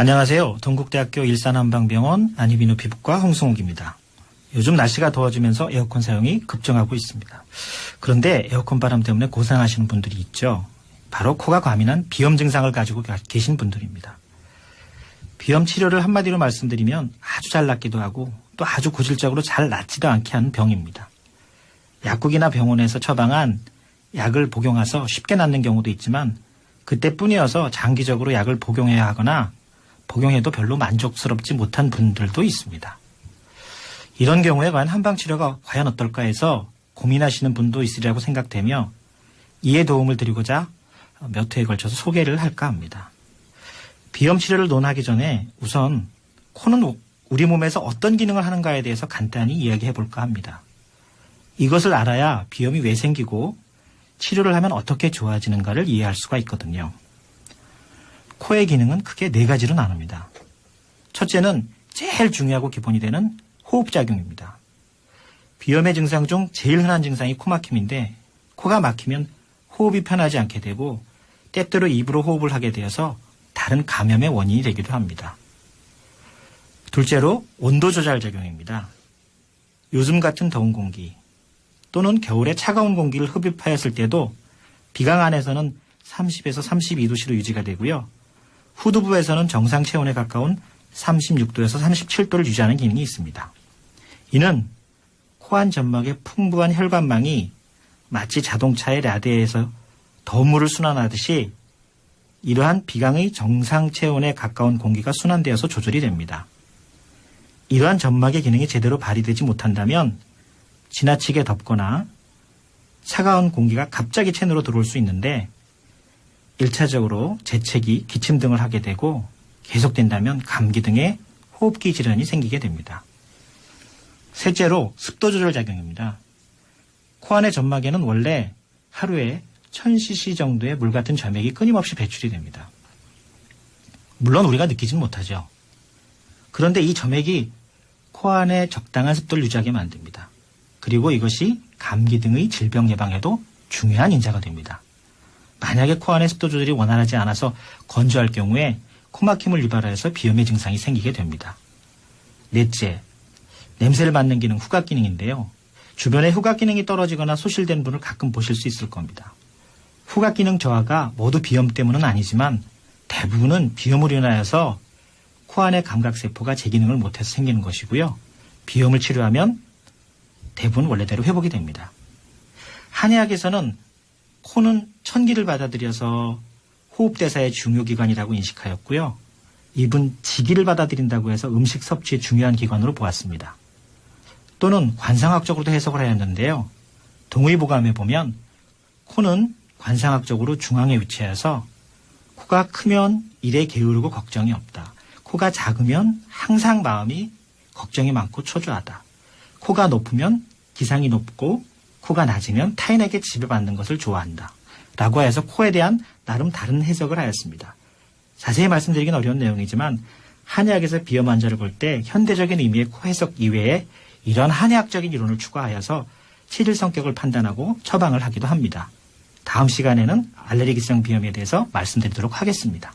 안녕하세요. 동국대학교 일산한방병원 안희빈우 피부과 홍승욱입니다. 요즘 날씨가 더워지면서 에어컨 사용이 급증하고 있습니다. 그런데 에어컨 바람 때문에 고생하시는 분들이 있죠. 바로 코가 과민한 비염 증상을 가지고 계신 분들입니다. 비염 치료를 한마디로 말씀드리면 아주 잘 낫기도 하고 또 아주 고질적으로 잘 낫지도 않게 하는 병입니다. 약국이나 병원에서 처방한 약을 복용해서 쉽게 낫는 경우도 있지만 그때뿐이어서 장기적으로 약을 복용해야 하거나 복용해도 별로 만족스럽지 못한 분들도 있습니다. 이런 경우에 과연 한방치료가 과연 어떨까 해서 고민하시는 분도 있으리라고 생각되며 이에 도움을 드리고자 몇 회에 걸쳐서 소개를 할까 합니다. 비염 치료를 논하기 전에 우선 코는 우리 몸에서 어떤 기능을 하는가에 대해서 간단히 이야기해 볼까 합니다. 이것을 알아야 비염이 왜 생기고 치료를 하면 어떻게 좋아지는가를 이해할 수가 있거든요. 코의 기능은 크게 네 가지로 나눕니다. 첫째는 제일 중요하고 기본이 되는 호흡작용입니다. 비염의 증상 중 제일 흔한 증상이 코막힘인데 코가 막히면 호흡이 편하지 않게 되고 때때로 입으로 호흡을 하게 되어서 다른 감염의 원인이 되기도 합니다. 둘째로 온도 조절 작용입니다. 요즘 같은 더운 공기 또는 겨울에 차가운 공기를 흡입하였을 때도 비강 안에서는 30에서 32도씨로 유지가 되고요. 후두부에서는 정상 체온에 가까운 36도에서 37도를 유지하는 기능이 있습니다. 이는 코안 점막의 풍부한 혈관망이 마치 자동차의 라디에서 더운 물을 순환하듯이 이러한 비강의 정상 체온에 가까운 공기가 순환되어서 조절이 됩니다. 이러한 점막의 기능이 제대로 발휘되지 못한다면 지나치게 덥거나 차가운 공기가 갑자기 체내로 들어올 수 있는데 1차적으로 재채기, 기침 등을 하게 되고 계속된다면 감기 등의 호흡기 질환이 생기게 됩니다. 셋째로 습도 조절 작용입니다. 코 안의 점막에는 원래 하루에 1000cc 정도의 물 같은 점액이 끊임없이 배출이 됩니다. 물론 우리가 느끼진 못하죠. 그런데 이 점액이 코 안에 적당한 습도를 유지하게 만듭니다. 그리고 이것이 감기 등의 질병 예방에도 중요한 인자가 됩니다. 만약에 코 안의 습도 조절이 원활하지 않아서 건조할 경우에 코막힘을 유발하여서 비염의 증상이 생기게 됩니다. 넷째, 냄새를 맡는 기능, 후각 기능인데요. 주변에 후각 기능이 떨어지거나 소실된 분을 가끔 보실 수 있을 겁니다. 후각 기능 저하가 모두 비염 때문은 아니지만 대부분은 비염으로 인하여서 코 안의 감각세포가 제 기능을 못해서 생기는 것이고요. 비염을 치료하면 대부분 원래대로 회복이 됩니다. 한의학에서는 코는 천기를 받아들여서 호흡대사의 중요기관이라고 인식하였고요. 입은 지기를 받아들인다고 해서 음식 섭취의 중요한 기관으로 보았습니다. 또는 관상학적으로도 해석을 하였는데요. 동의보감에 보면 코는 관상학적으로 중앙에 위치해서 코가 크면 일에 게으르고 걱정이 없다. 코가 작으면 항상 마음이 걱정이 많고 초조하다. 코가 높으면 기상이 높고 코가 낮으면 타인에게 지배받는 것을 좋아한다. 라고 해서 코에 대한 나름 다른 해석을 하였습니다. 자세히 말씀드리긴 어려운 내용이지만 한의학에서 비염 환자를 볼 때 현대적인 의미의 코 해석 이외에 이런 한의학적인 이론을 추가하여서 치질 성격을 판단하고 처방을 하기도 합니다. 다음 시간에는 알레르기성 비염에 대해서 말씀드리도록 하겠습니다.